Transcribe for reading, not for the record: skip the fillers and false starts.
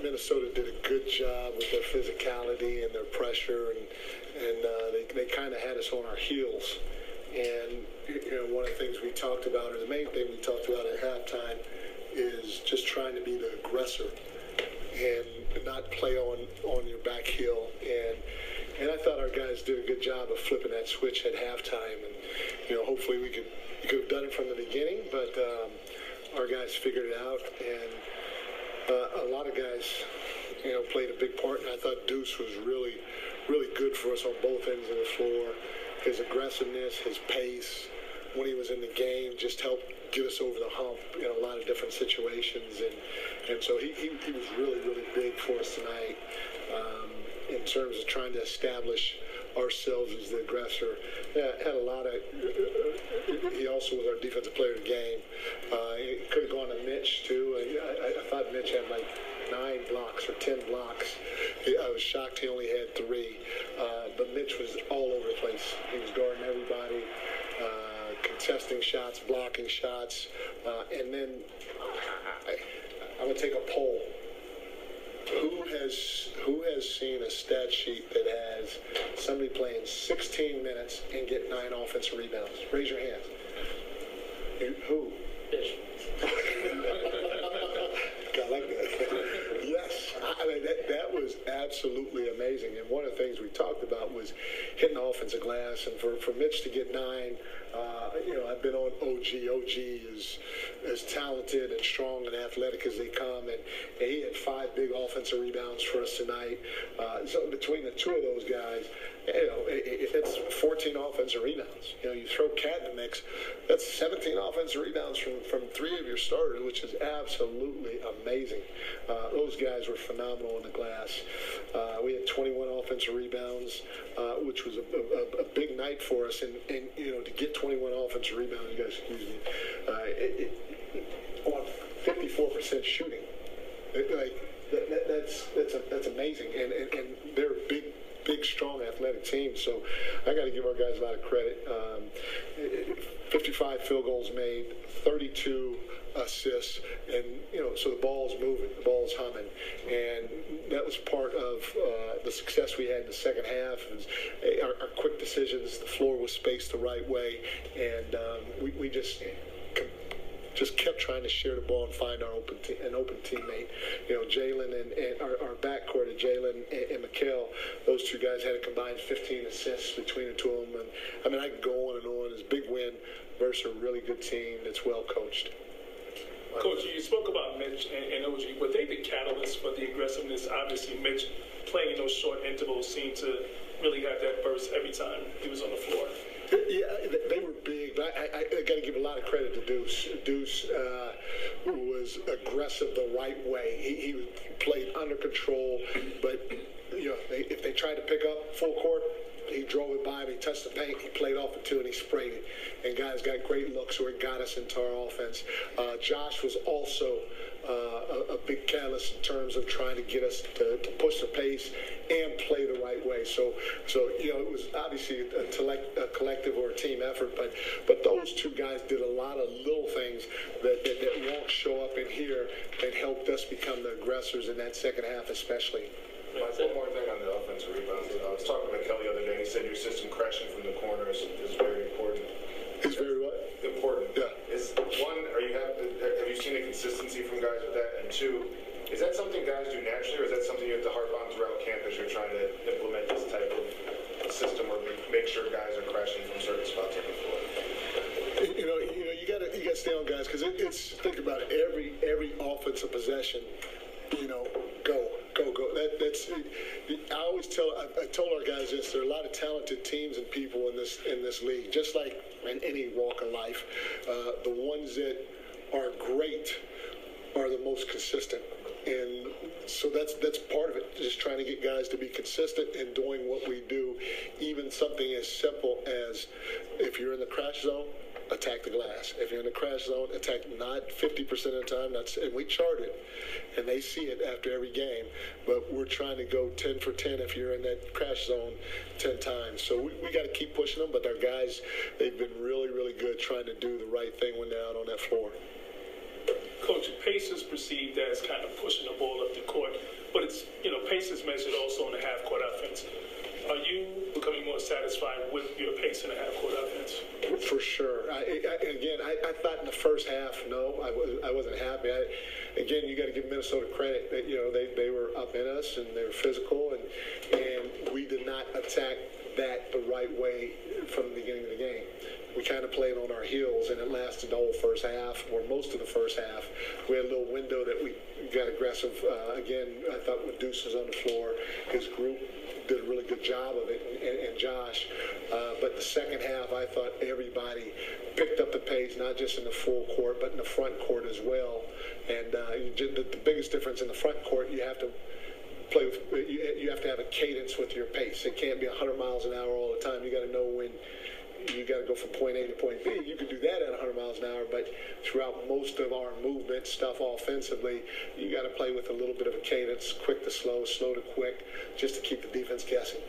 Minnesota did a good job with their physicality and their pressure, and they kind of had us on our heels. And one of the things we talked about, or the main thing we talked about at halftime, is just trying to be the aggressor and not play on your back heel. And I thought our guys did a good job of flipping that switch at halftime. And hopefully we could have done it from the beginning, but our guys figured it out. And a lot of guys, played a big part. And I thought Deuce was really, really good for us on both ends of the floor. His aggressiveness, his pace, when he was in the game, just helped get us over the hump in a lot of different situations. And so he was really, really big for us tonight in terms of trying to establish ourselves as the aggressor. Had a lot of. He also was our defensive player of the game. He could have gone to Mitch too. I thought Mitch had like 9 blocks or 10 blocks. I was shocked he only had 3. But Mitch was all over the place. He was guarding everybody, contesting shots, blocking shots, and then I'm gonna take a poll. Who has seen a stat sheet that has somebody playing 16 minutes and get 9 offensive rebounds? Raise your hand. Who? Fish. I like that. Yes. I mean, that was absolutely amazing. And one of the things we talked about was hitting the offensive glass. And for Mitch to get 9, I've been on OG. OG is as talented and strong and athletic as they come. And he had 5 big offensive rebounds for us tonight. So between the two of those guys, it's 14 offensive rebounds. You throw Cat in the mix, that's 17 offensive rebounds from 3 of your starters, which is absolutely amazing. Those guys were phenomenal in the glass. We had 21 offensive rebounds, which was a big night for us. And to get 21 offensive rebounds, you guys excuse me, on 54% shooting, that's amazing. And they're a big, strong, athletic team. So I got to give our guys a lot of credit. 55 field goals made, 32 assists, and so the ball's moving, the ball's humming, and that was part of the success we had in the second half. Our quick decisions, the floor was spaced the right way, and we just kept trying to share the ball and find our an open teammate. Jalen and our backcourt of Jalen and N.Y.K, those two guys had a combined 15 assists between the two of them. And I mean, I could go on and on. It's a big win versus a really good team that's well coached. Coach, you spoke about Mitch and OG. Were they the catalyst for the aggressiveness? Obviously, Mitch playing in those short intervals seemed to really have that burst every time he was on the floor. Yeah, they were big, but I got to give a lot of credit to Deuce. Deuce was aggressive the right way. He played under control, but if they tried to pick up full court, he drove it by him, he touched the paint, he played off the 2, and he sprayed it. And guys got great looks, so it got us into our offense. Josh was also a big catalyst in terms of trying to get us to push the pace and play the right way. So it was obviously a collective or a team effort, but those two guys did a lot of little things that won't show up in here and helped us become the aggressors in that second half especially. Mike, one more thing on the offensive rebounds. I was talking with Kelly the other day. He said your system crashing from the corners is very important. It's very what? Important. Yeah. Is one, have you seen a consistency from guys with that? And 2, is that something guys do naturally, or is that something you have to harp on throughout camp as you're trying to implement this type of system where we make sure guys are crashing from certain spots on the floor? You got to stay on guys, because it's think about it, every offensive possession, go. That's I told our guys this. There are a lot of talented teams and people in this league, just like in any walk of life. The ones that are great are the most consistent, and so that's part of it. Just trying to get guys to be consistent in doing what we do, even something as simple as if you're in the crash zone, attack the glass. If you're in the crash zone, attack not 50% of the time. And we chart it, and they see it after every game. But we're trying to go 10 for 10 if you're in that crash zone 10 times. So we got to keep pushing them. But our guys, they've been really, really good trying to do the right thing when they're out on that floor. Coach, pace is perceived as kind of pushing the ball up the court. pace is measured also in the half-court offense. Are you becoming more satisfied with your pace in the half-court offense? For sure. I thought in the first half, no, I wasn't happy. Again, you got to give Minnesota credit that they were up in us and they were physical, and we did not attack that the right way from the beginning of the game. We kind of played on our heels, and it lasted the whole first half, or most of the first half. We had a little window that we got aggressive. Again, I thought with Deuce was on the floor, his group did a really good job of it, and Josh. But the second half, I thought everybody picked up the pace, not just in the full court, but in the front court as well. And the biggest difference in the front court, you have to play with, you have to have a cadence with your pace. It can't be 100 miles an hour all the time. You got to know when you got to go from point A to point B. You can do that at 100 miles an hour, but throughout most of our movement stuff offensively, you got to play with a little bit of a cadence, quick to slow, slow to quick, just to keep the defense guessing.